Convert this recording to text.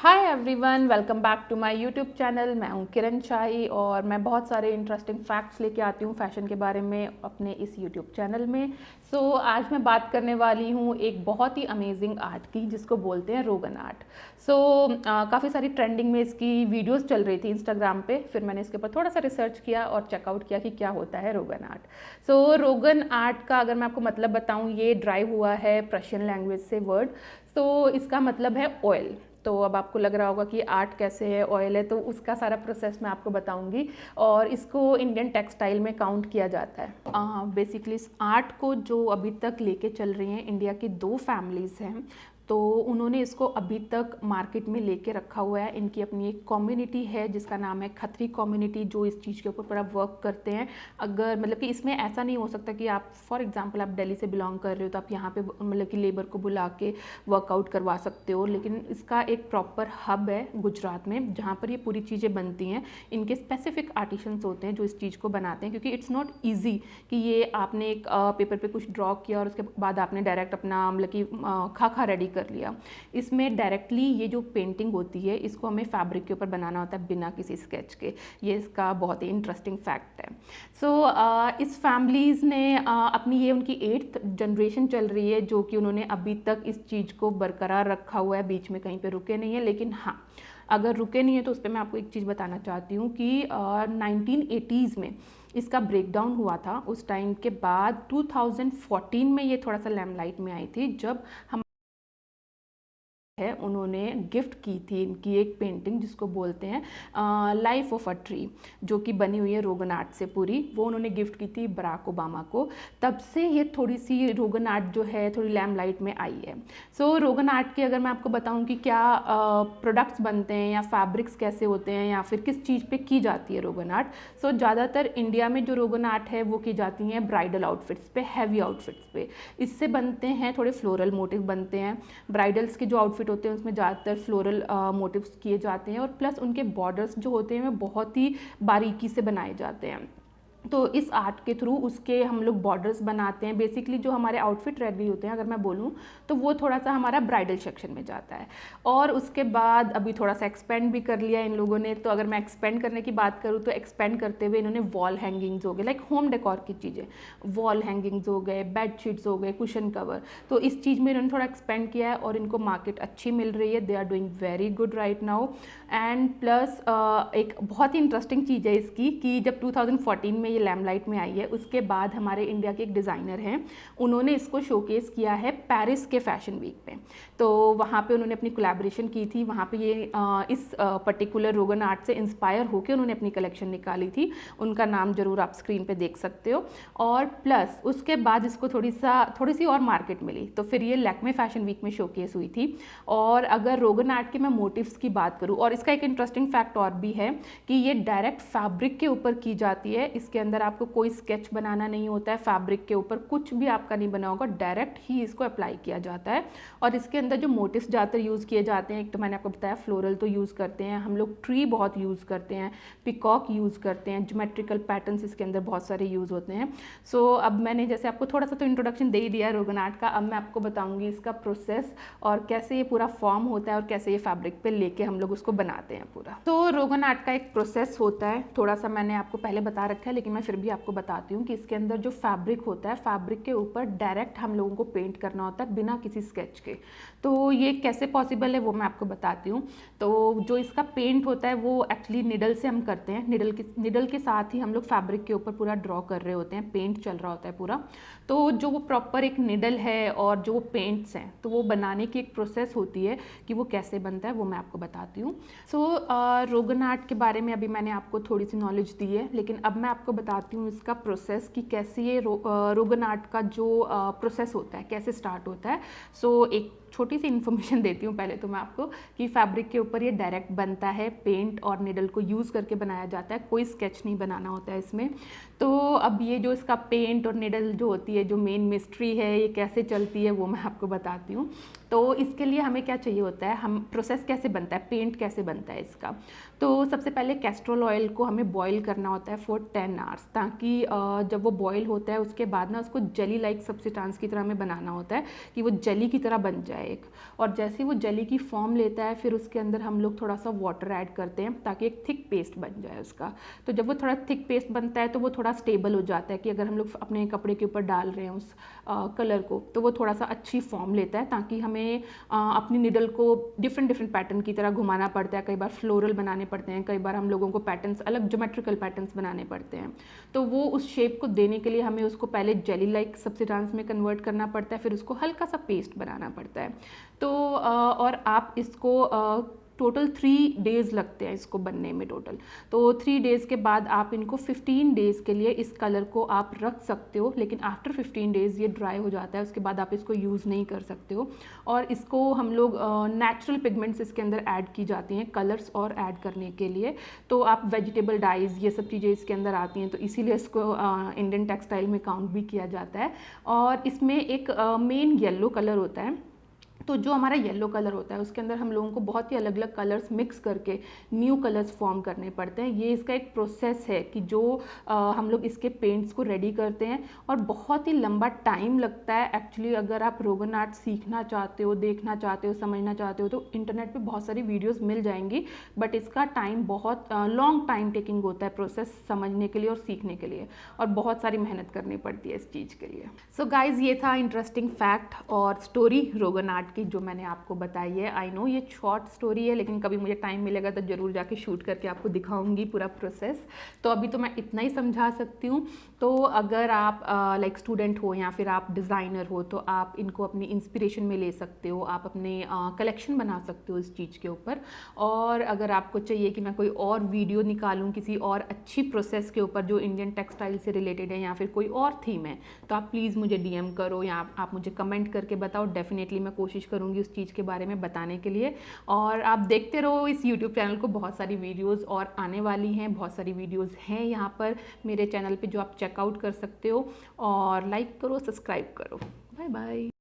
Hi everyone, welcome back to my YouTube channel. मैं हूं किरण शाही और मैं बहुत सारे इंटरेस्टिंग फैक्ट्स लेके आती हूं फैशन के बारे में अपने इस यूट्यूब चैनल में। आज मैं बात करने वाली हूं एक बहुत ही अमेजिंग आर्ट की जिसको बोलते हैं रोगन आर्ट। काफ़ी सारी ट्रेंडिंग में इसकी वीडियोस चल रही थी इंस्टाग्राम पे। फिर मैंने इसके ऊपर थोड़ा सा रिसर्च किया और चेकआउट किया कि क्या होता है रोगन आर्ट। रोगन आर्ट का अगर मैं आपको मतलब बताऊँ, ये ड्राइव हुआ है प्रशियन लैंग्वेज से वर्ड। इसका मतलब है ऑयल। तो अब आपको लग रहा होगा कि आर्ट कैसे है, ऑयल है, तो उसका सारा प्रोसेस मैं आपको बताऊंगी। और इसको इंडियन टेक्सटाइल में काउंट किया जाता है। बेसिकली इस आर्ट को जो अभी तक लेके चल रही हैं इंडिया की दो फैमिलीज़ हैं, तो उन्होंने इसको अभी तक मार्केट में लेके रखा हुआ है। इनकी अपनी एक कम्युनिटी है जिसका नाम है खत्री कम्युनिटी, जो इस चीज़ के ऊपर बड़ा वर्क करते हैं। अगर मतलब कि इसमें ऐसा नहीं हो सकता कि आप फॉर एग्जांपल आप दिल्ली से बिलोंग कर रहे हो तो आप यहाँ पे मतलब कि लेबर को बुला के वर्कआउट करवा सकते हो, लेकिन इसका एक प्रॉपर हब है गुजरात में जहाँ पर ये पूरी चीज़ें बनती हैं। इनके स्पेसिफिक आर्टिशंस होते हैं जो इस चीज़ को बनाते हैं, क्योंकि इट्स नॉट ईजी कि ये आपने एक पेपर पे कुछ ड्रॉ किया और उसके बाद आपने डायरेक्ट अपना मतलब कि खाका रेडी कर लिया। इसमें डायरेक्टली ये जो पेंटिंग होती है इसको हमें फैब्रिक के ऊपर बनाना होता है बिना किसी स्केच के। ये इसका बहुत ही इंटरेस्टिंग फैक्ट है। इस फैमिलीज़ ने अपनी ये उनकी 8th जनरेशन चल रही है जो कि उन्होंने अभी तक इस चीज़ को बरकरार रखा हुआ है, बीच में कहीं पे रुके नहीं है। लेकिन हाँ, अगर रुके नहीं है तो उस पर मैं आपको एक चीज़ बताना चाहती हूँ कि 1980s में इसका ब्रेकडाउन हुआ था। उस टाइम के बाद 2014 में ये थोड़ा सा लैमलाइट में आई थी जब हम है उन्होंने गिफ्ट की थी इनकी एक पेंटिंग जिसको बोलते हैं लाइफ ऑफ अ ट्री, जो कि बनी हुई है रोगन आर्ट से पूरी। वो उन्होंने गिफ्ट की थी बराक ओबामा को। तब से ये थोड़ी सी रोगन आर्ट जो है थोड़ी लैमलाइट में आई है। रोगन आर्ट की अगर मैं आपको बताऊं कि क्या प्रोडक्ट्स बनते हैं या फैब्रिक्स कैसे होते हैं या फिर किस चीज़ पे की जाती है रोगन आर्ट, ज़्यादातर इंडिया में जो रोगन आर्ट है वो की जाती हैं ब्राइडल आउटफिट्स पे, हैवी आउटफिट्स पे। इससे बनते हैं थोड़े फ्लोरल मोटिव बनते हैं। ब्राइडल्स के जो आउटफिट होते हैं उसमें ज़्यादातर फ्लोरल मोटिव्स किए जाते हैं और प्लस उनके बॉर्डर्स जो होते हैं वो बहुत ही बारीकी से बनाए जाते हैं। तो इस आर्ट के थ्रू उसके हम लोग बॉर्डर्स बनाते हैं। बेसिकली जो हमारे आउटफिट रेडी होते हैं अगर मैं बोलूँ तो वो थोड़ा सा हमारा ब्राइडल सेक्शन में जाता है। और उसके बाद अभी थोड़ा सा एक्सपेंड भी कर लिया इन लोगों ने। तो अगर मैं एक्सपेंड करने की बात करूँ तो एक्सपेंड करते हुए इन्होंने वॉल हैंगिंग्स हो गए, लाइक होम डेकोर की चीज़ें, वॉल हैंगिंग्स हो गए, बेड शीट्स हो गए, कुशन कवर, तो इस चीज़ में इन्होंने थोड़ा एक्सपेंड किया है और इनको मार्केट अच्छी मिल रही है। They are doing very good right now. And plus एक बहुत ही इंटरेस्टिंग चीज़ है इसकी कि जब 2014 में ये लैमलाइट में आई है उसके बाद हमारे इंडिया के एक डिज़ाइनर हैं, उन्होंने इसको शोकेस किया है पेरिस के फैशन वीक पे। तो वहाँ पे उन्होंने अपनी कोलैबोरेशन की थी। वहाँ पे ये इस पर्टिकुलर रोगन आर्ट से इंस्पायर होकर उन्होंने अपनी कलेक्शन निकाली थी। उनका नाम जरूर आप स्क्रीन पे देख सकते हो। और प्लस उसके बाद इसको थोड़ी सी और मार्केट मिली, तो फिर ये लैक्मे फैशन वीक में शोकेस हुई थी। और अगर रोगन आर्ट के मैं मोटिव्स की बात करूँ, और इसका एक इंटरेस्टिंग फैक्ट और भी है कि ये डायरेक्ट फैब्रिक के ऊपर की जाती है। इसके अंदर आपको कोई स्केच बनाना नहीं होता है, फैब्रिक के ऊपर कुछ भी आपका नहीं बना होगा, डायरेक्ट ही इसको अप्लाई किया जाता है। और इसके अंदर जो मोटिव्स ज़्यादातर यूज़ किए जाते हैं, एक तो मैंने आपको बताया फ्लोरल तो यूज़ करते हैं हम लोग, ट्री बहुत यूज़ करते हैं, पिकॉक यूज़ करते हैं, ज्योमेट्रिकल पैटर्न्स इसके अंदर बहुत सारे यूज़ होते हैं। अब मैंने जैसे आपको थोड़ा सा तो इंट्रोडक्शन दे ही दिया है रोगन आर्ट का। अब मैं आपको बताऊँगी इसका प्रोसेस और कैसे ये पूरा फॉर्म होता है और कैसे ये फैब्रिक पे लेके हम लोग उसको बनाते हैं पूरा। रोगन आर्ट का एक प्रोसेस होता है, थोड़ा सा मैंने आपको पहले बता रखा है लेकिन मैं फिर भी आपको बताती हूँ कि इसके अंदर जो फैब्रिक होता है, फैब्रिक के ऊपर डायरेक्ट हम लोगों को पेंट करना होता है बिना किसी स्केच के। तो ये कैसे पॉसिबल है वो मैं आपको बताती हूँ। तो जो इसका पेंट होता है वो एक्चुअली निडल से हम करते हैं। निडल के साथ ही हम लोग फैब्रिक के ऊपर पूरा ड्रॉ कर रहे होते हैं, पेंट चल रहा होता है पूरा। तो जो वो प्रॉपर एक निडल है और जो वो पेंट्स हैं, तो वो बनाने की एक प्रोसेस होती है कि वो कैसे बनता है वो मैं आपको बताती हूँ। रोगन आर्ट के बारे में अभी मैंने आपको थोड़ी सी नॉलेज दी है, लेकिन अब मैं आपको बताती हूँ इसका प्रोसेस कि कैसे ये रोगन आर्ट का जो प्रोसेस होता है कैसे स्टार्ट होता है। एक छोटी सी इन्फॉर्मेशन देती हूँ पहले तो मैं आपको कि फैब्रिक के ऊपर ये डायरेक्ट बनता है, पेंट और निडल को यूज़ करके बनाया जाता है, कोई स्केच नहीं बनाना होता है इसमें। तो अब ये जो इसका पेंट और निडल जो होती है, जो मेन मिस्ट्री है ये कैसे चलती है वो मैं आपको बताती हूँ। तो इसके लिए हमें क्या चाहिए होता है, हम प्रोसेस कैसे बनता है, पेंट कैसे बनता है इसका। तो सबसे पहले कैस्ट्रोल ऑयल को हमें बॉईल करना होता है फॉर 10 आवर्स, ताकि जब वो बॉईल होता है उसके बाद ना उसको जेली लाइक सब्सटेंस की तरह हमें बनाना होता है कि वो जेली की तरह बन जाए। है एक, और जैसे वो जेली की फॉर्म लेता है फिर उसके अंदर हम लोग थोड़ा सा वाटर ऐड करते हैं ताकि एक थिक पेस्ट बन जाए उसका। तो जब वो थोड़ा थिक पेस्ट बनता है तो वो थोड़ा स्टेबल हो जाता है कि अगर हम लोग अपने कपड़े के ऊपर डाल रहे हैं उस कलर को तो वो थोड़ा सा अच्छी फॉर्म लेता है, ताकि हमें अपनी निडल को डिफरेंट डिफरेंट पैटर्न की तरह घुमाना पड़ता है। कई बार फ्लोरल बनाने पड़ते हैं, कई बार हम लोगों को पैटर्न्स अलग ज्योमेट्रिकल पैटर्न्स बनाने पड़ते हैं। तो वो उस शेप को देने के लिए हमें उसको पहले जेली लाइक सब्सटेंस में कन्वर्ट करना पड़ता है, फिर उसको हल्का सा पेस्ट बनाना पड़ता है। तो और आप इसको टोटल 3 डेज़ लगते हैं इसको बनने में टोटल। तो 3 डेज़ के बाद आप इनको 15 डेज़ के लिए इस कलर को आप रख सकते हो, लेकिन आफ्टर 15 डेज़ ये ड्राई हो जाता है, उसके बाद आप इसको यूज़ नहीं कर सकते हो। और इसको हम लोग नेचुरल पिगमेंट्स इसके अंदर ऐड की जाती हैं कलर्स और ऐड करने के लिए। तो आप वेजिटेबल डाइज़ ये सब चीज़ें इसके अंदर आती हैं, तो इसीलिए इसको इंडियन टेक्सटाइल में काउंट भी किया जाता है। और इसमें एक मेन येलो कलर होता है, तो जो हमारा येलो कलर होता है उसके अंदर हम लोगों को बहुत ही अलग अलग कलर्स मिक्स करके न्यू कलर्स फॉर्म करने पड़ते हैं। ये इसका एक प्रोसेस है कि जो हम लोग इसके पेंट्स को रेडी करते हैं, और बहुत ही लंबा टाइम लगता है एक्चुअली। अगर आप रोगन आर्ट सीखना चाहते हो, देखना चाहते हो, समझना चाहते हो तो इंटरनेट पे बहुत सारी वीडियोस मिल जाएंगी, बट इसका टाइम बहुत लॉन्ग टाइम टेकिंग होता है प्रोसेस समझने के लिए और सीखने के लिए, और बहुत सारी मेहनत करनी पड़ती है इस चीज़ के लिए। सो गाइज, ये था इंटरेस्टिंग फैक्ट और स्टोरी रोगन आर्ट की जो मैंने आपको बताई है। आई नो ये शॉर्ट स्टोरी है, लेकिन कभी मुझे टाइम मिलेगा तो ज़रूर जाके शूट करके आपको दिखाऊंगी पूरा प्रोसेस। तो अभी तो मैं इतना ही समझा सकती हूँ। तो अगर आप लाइक स्टूडेंट हो या फिर आप डिज़ाइनर हो तो आप इनको अपनी इंस्पिरेशन में ले सकते हो, आप अपने कलेक्शन बना सकते हो इस चीज़ के ऊपर। और अगर आपको चाहिए कि मैं कोई और वीडियो निकालूँ किसी और अच्छी प्रोसेस के ऊपर जो इंडियन टेक्सटाइल से रिलेटेड है या फिर कोई और थीम है, तो आप प्लीज़ मुझे DM करो या आप मुझे कमेंट करके बताओ। डेफिनेटली मैं कोशिश करूँगी उस चीज़ के बारे में बताने के लिए। और आप देखते रहो इस यूट्यूब चैनल को, बहुत सारी वीडियोस और आने वाली हैं, बहुत सारी वीडियोस हैं यहाँ पर मेरे चैनल पे जो आप चेकआउट कर सकते हो। और लाइक करो, सब्सक्राइब करो। Bye bye.